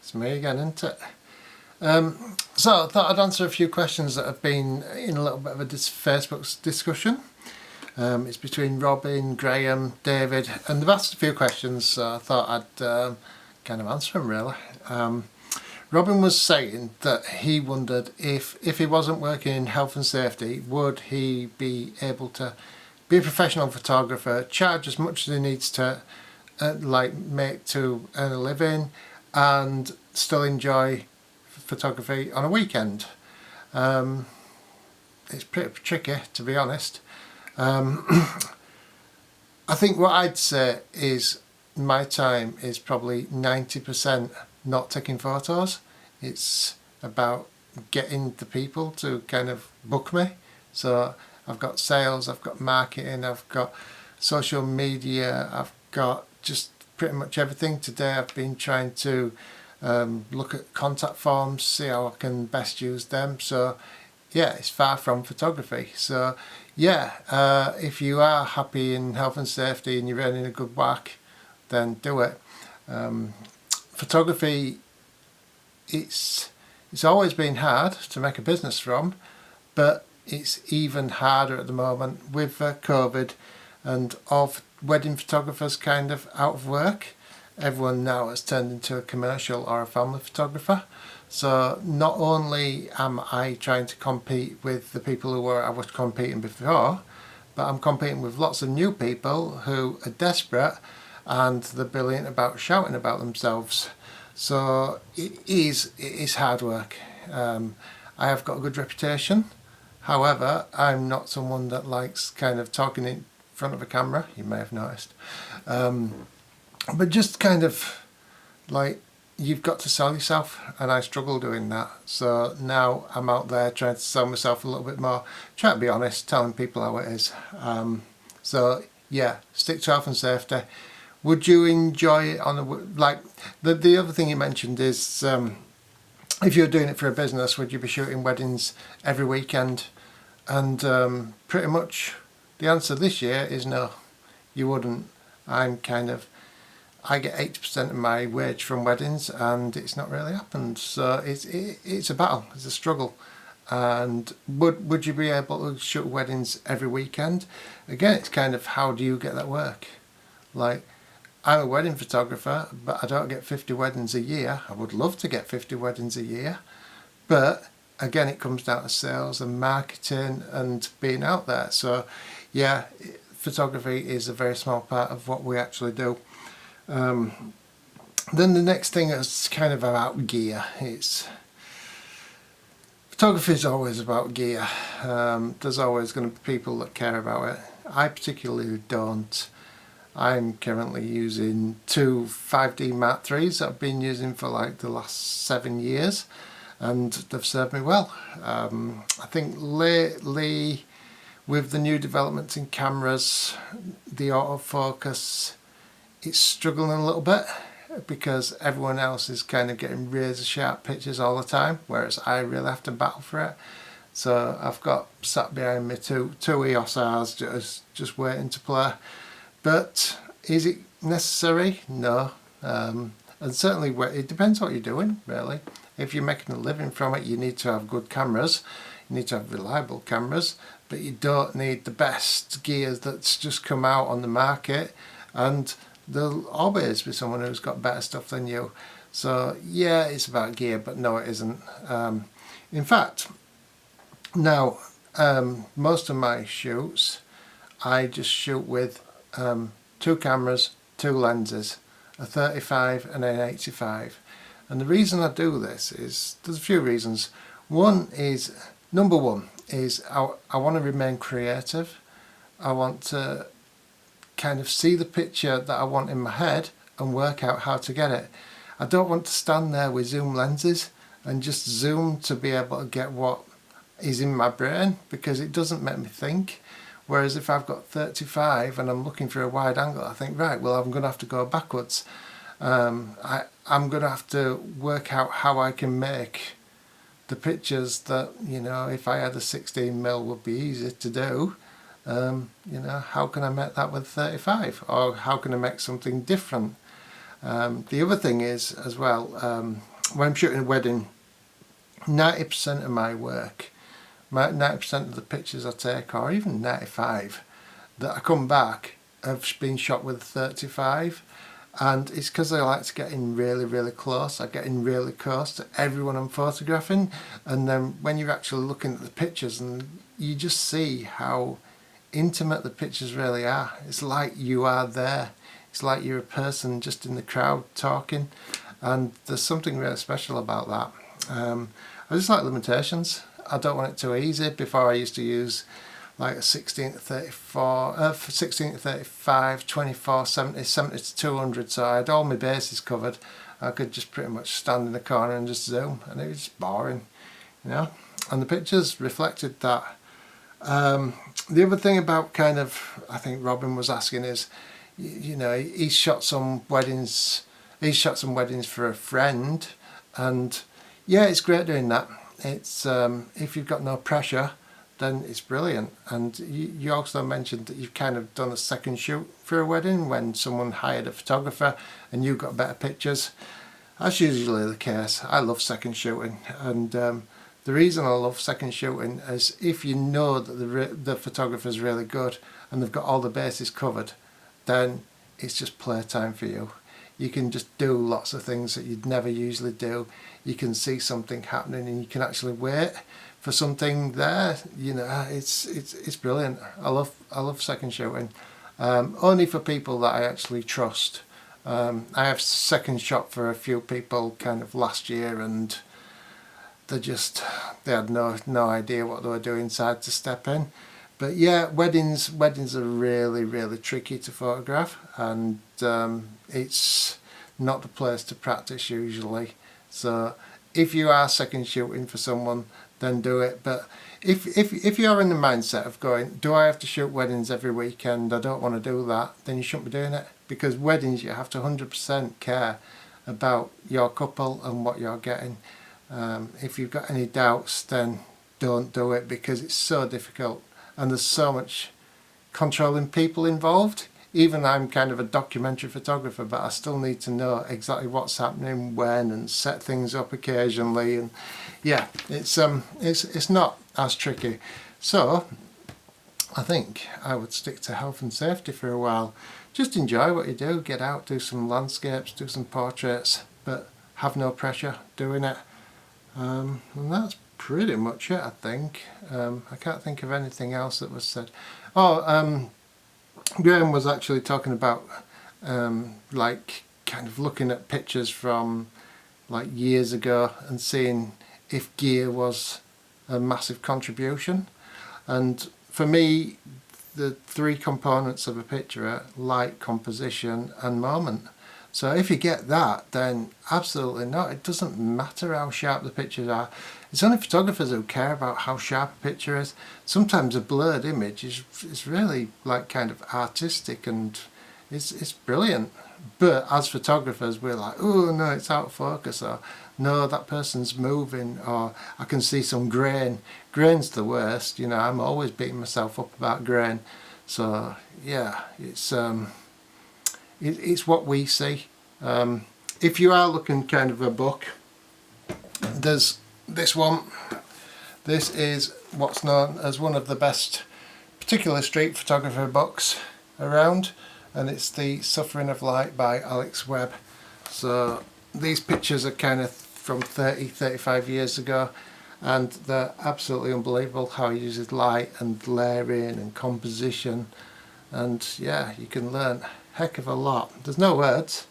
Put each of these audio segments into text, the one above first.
It's me again, isn't it? So I thought I'd answer a few questions that have been in a little bit of a Facebook discussion. It's between Robin, Graham, David, and they've asked a few questions, so I thought I'd kind of answer them really. Robin was saying that he wondered if he wasn't working in health and safety, would he be able to be a professional photographer, charge as much as he needs to make to earn a living, and still enjoy photography on a weekend. It's pretty tricky, to be honest. I think what I'd say is my time is probably 90% not taking photos. It's about getting the people to kind of book me. So I've got sales, I've got marketing, I've got social media, I've got just pretty much everything. Today I've been trying to look at contact forms, see how I can best use them. So yeah, it's far from photography. So yeah, if you are happy in health and safety and you're earning a good whack, then do it. Photography, it's always been hard to make a business from, but it's even harder at the moment with COVID and all wedding photographers kind of out of work. Everyone now has turned into a commercial or a family photographer. So not only am I trying to compete with the people who I was competing before, but I'm competing with lots of new people who are desperate and they're brilliant about shouting about themselves. So it is hard work. I have got a good reputation. However, I'm not someone that likes kind of talking in front of a camera, you may have noticed. But just kind of like, you've got to sell yourself, and I struggle doing that. So now I'm out there trying to sell myself a little bit more, trying to be honest, telling people how it is. So yeah, stick to health and safety. Would you enjoy it on the other thing you mentioned is if you're doing it for a business, would you be shooting weddings every weekend? And pretty much the answer this year is no, you wouldn't. I get 80% of my wage from weddings, and it's not really happened. So it's a battle, it's a struggle. And would you be able to shoot weddings every weekend? Again, it's kind of, how do you get that work? Like, I'm a wedding photographer, but I don't get 50 weddings a year. I would love to get 50 weddings a year, but again, it comes down to sales and marketing and being out there. So yeah, photography is a very small part of what we actually do. Then the next thing is kind of about gear. Photography is always about gear. There's always going to be people that care about it. I particularly don't. I'm currently using two 5D Mark IIIs that I've been using for like the last 7 years, and they've served me well. I think lately, with the new developments in cameras, the autofocus, it's struggling a little bit because everyone else is kind of getting razor sharp pictures all the time, whereas I really have to battle for it. So I've got sat behind me two EOS Rs just waiting to play. But is it necessary? No. And certainly it depends what you're doing, really. If you're making a living from it, you need to have good cameras. You need to have reliable cameras, but you don't need the best gear that's just come out on the market, and there'll always be someone who's got better stuff than you. So yeah, it's about gear, but no, it isn't. In fact, now most of my shoots, I just shoot with two cameras, two lenses, a 35 and an 85. And the reason I do this is, there's a few reasons. Number one is I want to remain creative. I want to kind of see the picture that I want in my head and work out how to get it. I don't want to stand there with zoom lenses and just zoom to be able to get what is in my brain, because it doesn't make me think. Whereas if I've got 35 and I'm looking for a wide angle, I think, right, well, I'm going to have to go backwards. I'm going to have to work out how I can make the pictures that, you know, if I had a 16mm would be easy to do. You know, how can I make that with 35? Or how can I make something different? The other thing is, as well, when I'm shooting a wedding, 90% of my work, 90% of the pictures I take, or even 95, that I come back have been shot with a 35. And it's because I like to get in really, really close. I get in really close to everyone I'm photographing. And then when you're actually looking at the pictures, and you just see how intimate the pictures really are. It's like you are there. It's like you're a person just in the crowd talking. And there's something really special about that. I just like limitations. I don't want it too easy. Before I used to use like a 16 to 34, 16 to 35, 24, 70, 70 to 200, so I had all my bases covered. I could just pretty much stand in the corner and just zoom, and it was just boring, you know. And the pictures reflected that. The other thing about kind of, I think Robin was asking is, you know, he's shot some weddings for a friend, and yeah, it's great doing that. It's if you've got no pressure, then it's brilliant. And you also mentioned that you've kind of done a second shoot for a wedding when someone hired a photographer and you got better pictures. That's usually the case. I love second shooting, and the reason I love second shooting is if you know that the photographer's really good and they've got all the bases covered, then it's just playtime for you. You can just do lots of things that you'd never usually do. You can see something happening and you can actually wait for something there. You know, it's brilliant. I love second shooting. Only for people that I actually trust. I have second shot for a few people kind of last year, and they had no idea what they were doing, so I had to step in. But yeah, weddings are really, really tricky to photograph, and it's not the place to practice usually. So if you are second shooting for someone, then do it. But if you're in the mindset of going, do I have to shoot weddings every weekend? I don't want to do that. Then you shouldn't be doing it, because weddings, you have to 100% care about your couple and what you're getting. If you've got any doubts, then don't do it, because it's so difficult and there's so much controlling people involved. Even I'm kind of a documentary photographer, but I still need to know exactly what's happening when and set things up occasionally. And yeah, it's not as tricky. So I think I would stick to health and safety for a while. Just enjoy what you do. Get out, do some landscapes, do some portraits, but have no pressure doing it. And that's pretty much it, I think. I can't think of anything else that was said. Graham was actually talking about like kind of looking at pictures from like years ago and seeing if gear was a massive contribution. And for me, the three components of a picture are light, composition and moment. So if you get that, then absolutely not. It doesn't matter how sharp the pictures are. It's only photographers who care about how sharp a picture is. Sometimes a blurred image is really like kind of artistic, and it's brilliant. But as photographers, we're like, oh no, it's out of focus, or no, that person's moving, or I can see some grain. Grain's the worst, you know. I'm always beating myself up about grain. So yeah, it's what we see. If you are looking kind of a book, there's this one. This is what's known as one of the best, particular street photographer books around, and it's The Suffering of Light by Alex Webb. So these pictures are kind of from 35 years ago, and they're absolutely unbelievable how he uses light and layering and composition, and yeah, you can learn a heck of a lot. There's no words,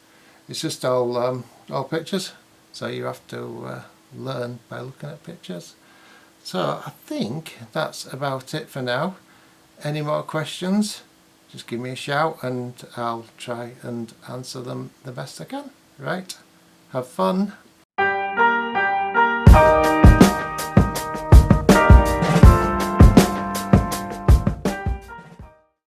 it's just all pictures, so you have to learn by looking at pictures. So I think that's about it for now. Any more questions, just give me a shout and I'll try and answer them the best I can. Right, have fun.